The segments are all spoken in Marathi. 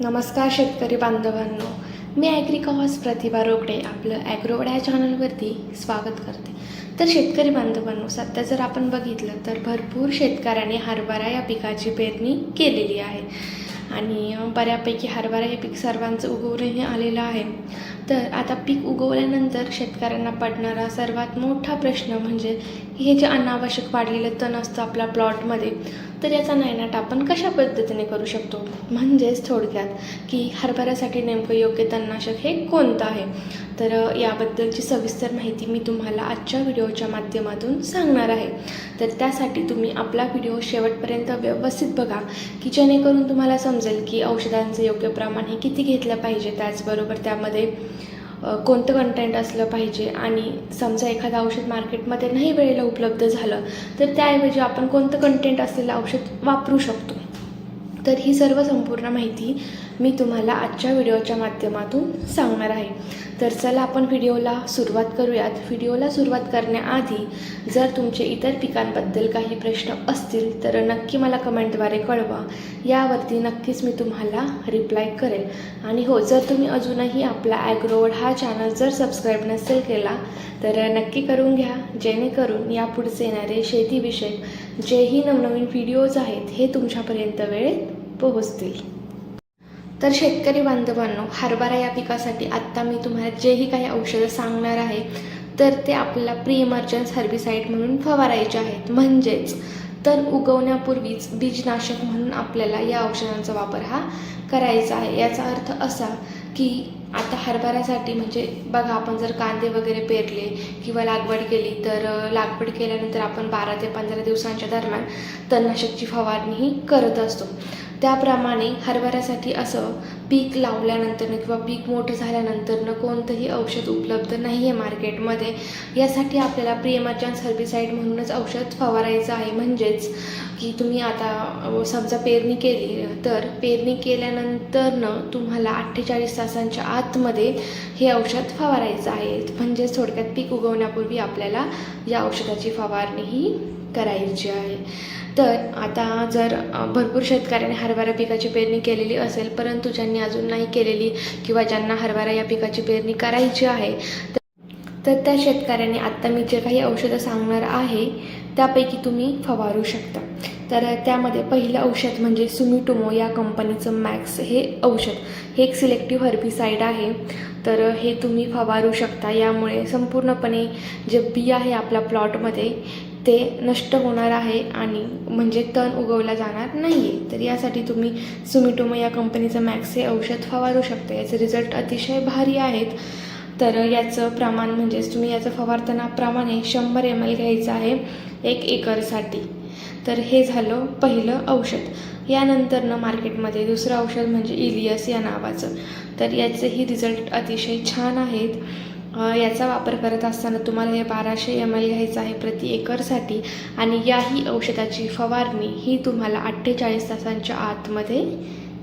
नमस्कार शेतकरी बांधवांनो, मी ॲग्रिकॉस प्रतिभा रोकडे आपलं ॲग्रोवड ह्या चॅनलवरती स्वागत करते. तर शेतकरी बांधवांनो, सध्या जर आपण बघितलं तर भरपूर शेतकऱ्यांनी हरभरा या पिकाची पेरणी केलेली आहे आणि बऱ्यापैकी हरभरा हे पीक सर्वांचं उगवणंही आलेलं आहे. तर आता पीक उगवल्यानंतर शेतकऱ्यांना पडणारा सर्वात मोठा प्रश्न म्हणजे हे जे अनावश्यक वाढलेलं तण असतं आपल्या प्लॉटमध्ये, तर याचा नायनाट आपण कशा पद्धतीने करू शकतो. म्हणजेच थोडक्यात की हरभऱ्यासाठी नेमकं योग्य तणनाशक हे कोणतं आहे. तर याबद्दलची सविस्तर माहिती मी तुम्हाला आजच्या व्हिडिओच्या माध्यमातून सांगणार आहे. तर त्यासाठी तुम्ही आपला व्हिडिओ शेवटपर्यंत व्यवस्थित बघा की जेणेकरून तुम्हाला समजेल की औषधांचं योग्य प्रमाण हे किती घेतलं पाहिजे, त्याचबरोबर त्यामध्ये कोणतं कंटेंट असलं पाहिजे आणि समजा एखादं औषध मार्केटमध्ये नाही वेळेला उपलब्ध झालं तर त्याऐवजी आपण कोणतं कंटेंट असलेलं औषध वापरू शकतो. तर ही सर्व संपूर्ण माहिती मी तुम्हाला आजच्या व्हिडिओच्या माध्यमातून सांगणार आहे. तर चला आपण व्हिडिओला सुरुवात करूयात. व्हिडिओला सुरुवात करण्याआधी जर तुमचे इतर पिकांबद्दल काही प्रश्न असतील तर नक्की मला कमेंटद्वारे कळवा. यावरती नक्कीच मी तुम्हाला रिप्लाय करेल. आणि हो, जर तुम्ही अजूनही आपला ॲग्रोवड हा चॅनल जर सबस्क्राईब नसेल केला तर नक्की करून घ्या, जेणेकरून यापुढचे येणारे शेतीविषयक जेही नवनवीन व्हिडिओज आहेत हे तुमच्यापर्यंत वेळेत पोहोचतील. तर शेतकरी बांधवांनो, हरभरा या पिकासाठी आत्ता मी तुम्हाला जेही काही औषधं सांगणार आहे तर ते आपल्याला प्री इमर्जन्स हर्बिसाईड म्हणून फवारायचे आहेत. म्हणजेच तण उगवण्यापूर्वीच बीजनाशक म्हणून आपल्याला या औषधांचा वापर हा करायचा आहे. याचा अर्थ असा की आता हरभऱ्यासाठी म्हणजे बघा, आपण जर कांदे वगैरे पेरले किंवा लागवड केली तर लागवड केल्यानंतर आपण 12 ते 15 दिवसांच्या दरम्यान तणनाशकची फवारणीही करत असतो. त्याप्रमाणे हरभऱ्यासाठी असं पीक लावल्यानंतरनं किंवा पीक मोठं झाल्यानंतरनं कोणतंही औषध उपलब्ध नाही आहे मार्केटमध्ये. यासाठी आपल्याला प्री इमर्जन्स हर्बिसाईड म्हणूनच औषध फवारायचं आहे. म्हणजेच की तुम्ही आता समजा पेरणी केली तर पेरणी केल्यानंतरनं तुम्हाला 48 तासांच्या आतमध्ये हे औषध फवारायचं आहे. म्हणजेच थोडक्यात पीक उगवण्यापूर्वी आपल्याला या औषधाची फवारणी ही करायची आहे. तर आता जर भरपूर शेतकऱ्यांनी हरभरा पिकाची पेरणी केलेली असेल, परंतु ज्यांनी अजून नाही केलेली किंवा ज्यांना हरभरा या पिकाची पेरणी करायची आहे तर त्या शेतकऱ्यांनी आत्ता मी जे काही औषधं सांगणार आहे त्यापैकी तुम्ही फवारू शकता. तर त्यामध्ये पहिलं औषध म्हणजे सुमिटोमो या कंपनीचं मॅक्स हे औषध, हे एक सिलेक्टिव्ह हर्बिसाईड आहे. तर हे तुम्ही फवारू शकता. यामुळे संपूर्णपणे जे बी आहे आपल्या प्लॉटमध्ये ते नष्ट होणार आहे आणि म्हणजे तण उगवला जाणार नाही आहे. तर यासाठी तुम्ही सुमिटोमो या कंपनीचं मॅक्स हे औषध फवारू शकता. याचे रिझल्ट अतिशय भारी आहेत. तर याचं प्रमाण म्हणजेच तुम्ही याचं फवारताना प्रमाणे 100 ml घ्यायचं आहे 1 एकरसाठी. तर हे झालं पहिलं औषध. यानंतरनं मार्केटमध्ये दुसरं औषध म्हणजे इलियस या नावाचं. तर याचेही रिझल्ट अतिशय छान आहेत. याचा वापर करत असताना तुम्हाला हे 1200 ml घ्यायचं आहे प्रति एकरसाठी आणि याही औषधाची फवारणी ही तुम्हाला 48 तासांच्या आतमध्ये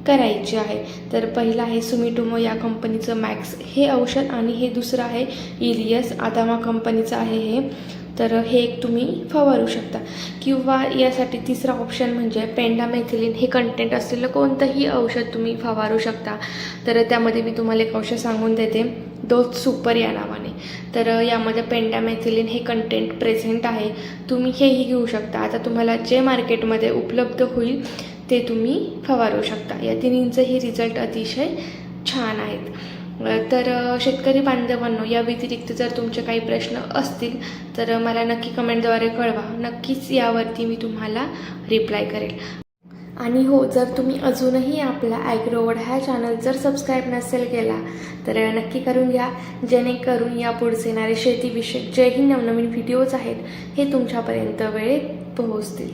करायची आहे. तर पहिलं आहे सुमिटोमो या कंपनीचं मॅक्स हे औषध आणि हे दुसरं आहे इलियस आदामा कंपनीचं आहे हे. तर हे एक तुम्ही फवारू शकता. किंवा यासाठी तिसरा ऑप्शन म्हणजे पेंडामेथिलिन हे कंटेंट असलेलं कोणतंही औषध तुम्ही फवारू शकता. तर त्यामध्ये मी तुम्हाला एक औषध सांगून देते, डोज सुपर या नावाने. तर यामध्ये पेंडामेथिलिन हे कंटेंट प्रेझेंट आहे. तुम्ही हेही घेऊ शकता. आता तुम्हाला जे मार्केटमध्ये उपलब्ध होईल ते तुम्ही फवारू शकता. या तिन्हींचेही रिझल्ट अतिशय छान आहेत. तर शेतकरी बांधवांनो, या व्यतिरिक्त जर तुमचे काही प्रश्न असतील तर मला नक्की कमेंटद्वारे कळवा. नक्कीच यावरती मी तुम्हाला रिप्लाय करेल. आणि हो, जर तुम्ही अजूनही आपला ॲग्रोवड हा चॅनल जर सबस्क्राईब नसेल केला तर नक्की करून घ्या, जेणेकरून यापुढचे येणारे शेतीविषयक जेही नवनवीन व्हिडिओज आहेत हे तुमच्यापर्यंत वेळेत पोहोचतील.